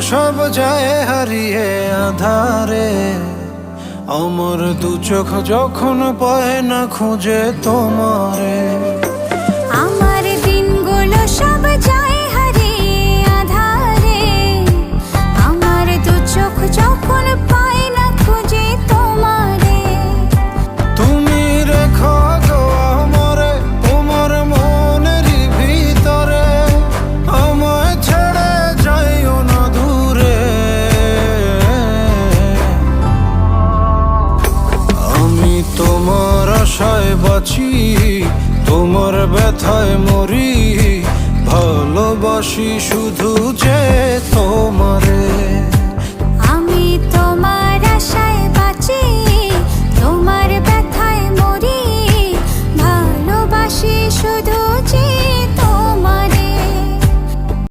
সব যায় হারিয়ে আধারে। আমার দু চোখ যখন পায় না খুঁজে তোমারে। আমার দিনগুলো সব যায় হারিয়ে আধারে। আমার দু চোখ যখন পায় না খুঁজে তোমারে। তুমি রেখো গো আমারে তোমার মনেরই ভিতরে, আমায় ছেড়ে যাইও না দূরে। আমি তোমার আশায় বাঁচি, তোমার ব্যথায় মরি, ভালোবাসি শুধু যে তোমারে।